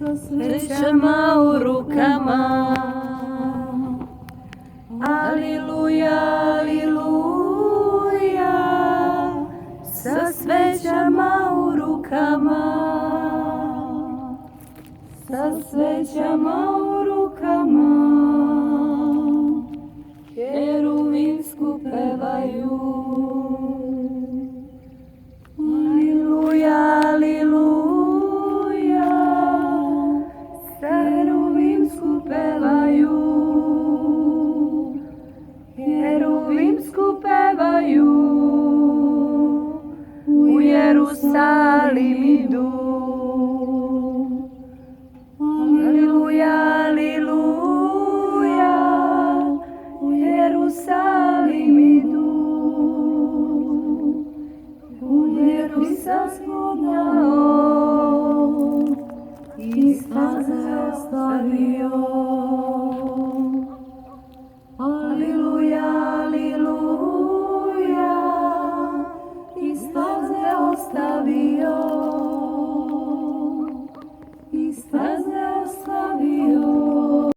sa svećama u rukama. Aliluja, aliluja, sa svećama u rukama. Sa svećama u rukama, keruvimsku pevaju. Aliluja, aliluja, keruvimsku pevaju. Keruvimsku pevaju, u Jerusalim idu. Aliluja, aliluja, u Jerusalim idu. U Jerusalim dao, Istra se ostavio.